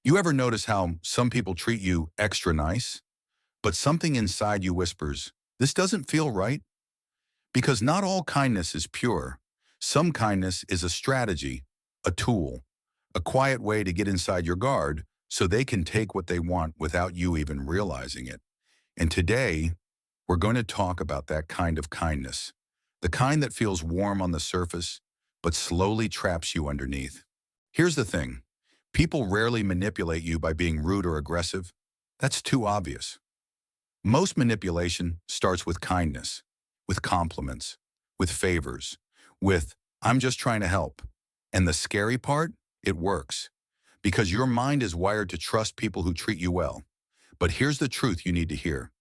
You ever notice how some people treat you extra nice, but something inside you whispers, this doesn't feel right? Because not all kindness is pure. Some kindness is a strategy, a tool, a quiet way to get inside your guard so they can take what they want without you even realizing it. And today, we're going to talk about that kind of kindness, the kind that feels warm on the surface, but slowly traps you underneath. Here's the thing. People rarely manipulate you by being rude or aggressive. That's too obvious. Most manipulation starts with kindness, with compliments, with favors, with, I'm just trying to help. And the scary part, it works. Because your mind is wired to trust people who treat you well. But here's the truth you need to hear.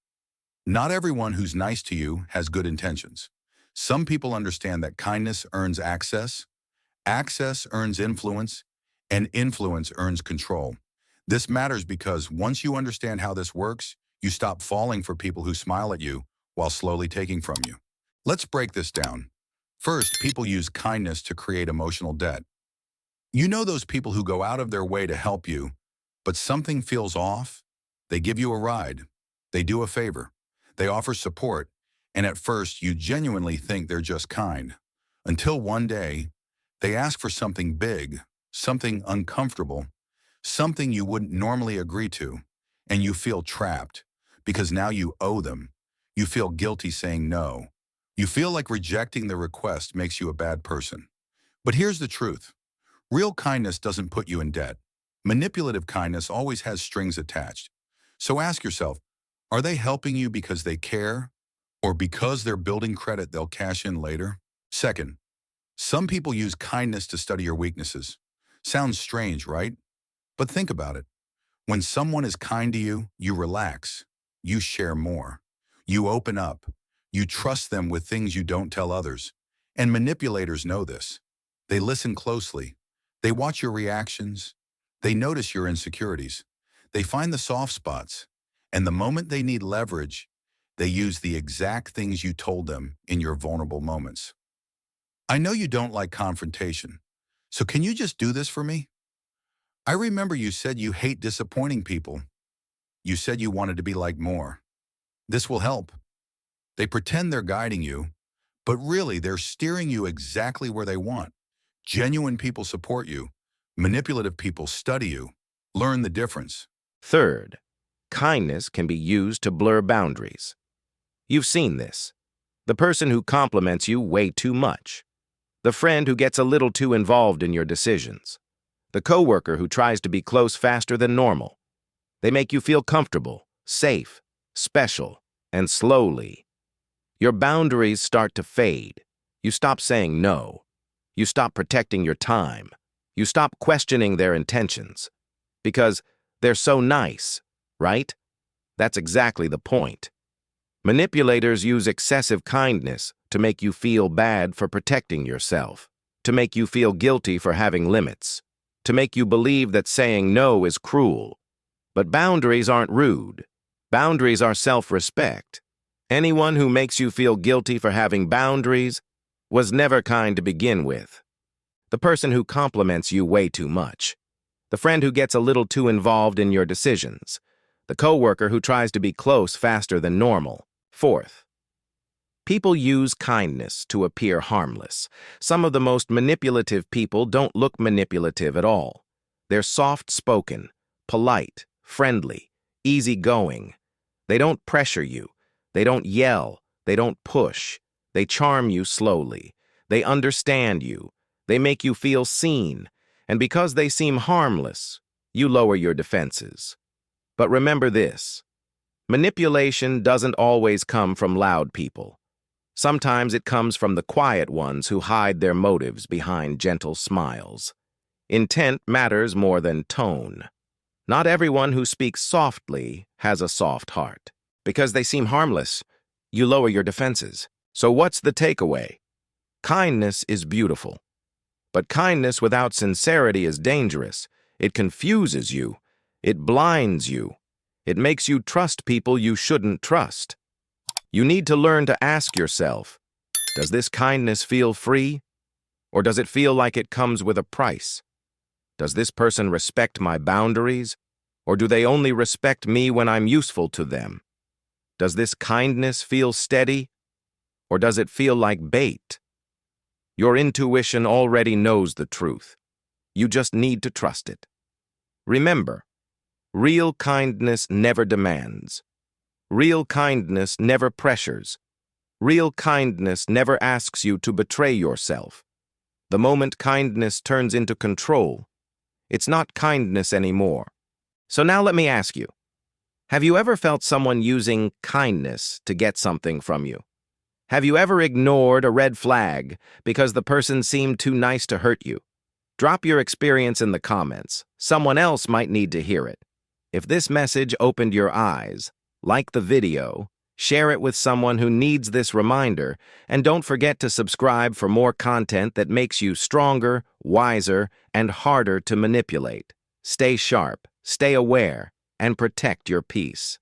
Not everyone who's nice to you has good intentions. Some people understand that kindness earns access, access earns influence, and influence earns control. This matters because once you understand how this works, you stop falling for people who smile at you while slowly taking from you. Let's break this down. First, people use kindness to create emotional debt. You know those people who go out of their way to help you, but something feels off? They give you a ride. They do a favor. They offer support, and at first you genuinely think they're just kind. Until one day, they ask for something big, something uncomfortable, something you wouldn't normally agree to, and you feel trapped because now you owe them. You feel guilty saying no. You feel like rejecting the request makes you a bad person. But here's the truth. Real kindness doesn't put you in debt. Manipulative kindness always has strings attached. So ask yourself, are they helping you because they care or because they're building credit they'll cash in later? Second, some people use kindness to study your weaknesses. Sounds strange, right? But think about it. When someone is kind to you, you relax. You share more. You open up. You trust them with things you don't tell others. And manipulators know this. They listen closely. They watch your reactions. They notice your insecurities. They find the soft spots. And the moment they need leverage, they use the exact things you told them in your vulnerable moments. I know you don't like confrontation. So can you just do this for me? I remember you said you hate disappointing people. You said you wanted to be like more. This will help. They pretend they're guiding you, but really they're steering you exactly where they want. Genuine people support you. Manipulative people study you. Learn the difference. Third, kindness can be used to blur boundaries. You've seen this. The person who compliments you way too much. The friend who gets a little too involved in your decisions. The coworker who tries to be close faster than normal. They make you feel comfortable, safe, special, and slowly. Your boundaries start to fade. You stop saying no. You stop protecting your time. You stop questioning their intentions. Because they're so nice, right? That's exactly the point. Manipulators use excessive kindness to make you feel bad for protecting yourself, to make you feel guilty for having limits, to make you believe that saying no is cruel. But boundaries aren't rude. Boundaries are self-respect. Anyone who makes you feel guilty for having boundaries was never kind to begin with. The person who compliments you way too much. The friend who gets a little too involved in your decisions. The coworker who tries to be close faster than normal. Fourth, people use kindness to appear harmless. Some of the most manipulative people don't look manipulative at all. They're soft-spoken, polite, friendly, easygoing. They don't pressure you. They don't yell. They don't push. They charm you slowly. They understand you. They make you feel seen. And because they seem harmless, you lower your defenses. But remember this. Manipulation doesn't always come from loud people. Sometimes it comes from the quiet ones who hide their motives behind gentle smiles. Intent matters more than tone. Not everyone who speaks softly has a soft heart. Because they seem harmless, you lower your defenses. So what's the takeaway? Kindness is beautiful. But kindness without sincerity is dangerous. It confuses you. It blinds you. It makes you trust people you shouldn't trust. You need to learn to ask yourself, does this kindness feel free? Or does it feel like it comes with a price? Does this person respect my boundaries, or do they only respect me when I'm useful to them? Does this kindness feel steady, or does it feel like bait? Your intuition already knows the truth. You just need to trust it. Remember, real kindness never demands. Real kindness never pressures. Real kindness never asks you to betray yourself. The moment kindness turns into control, it's not kindness anymore. So now let me ask you, have you ever felt someone using kindness to get something from you? Have you ever ignored a red flag because the person seemed too nice to hurt you? Drop your experience in the comments. Someone else might need to hear it. If this message opened your eyes, like the video, share it with someone who needs this reminder, and don't forget to subscribe for more content that makes you stronger, wiser, and harder to manipulate. Stay sharp, stay aware, and protect your peace.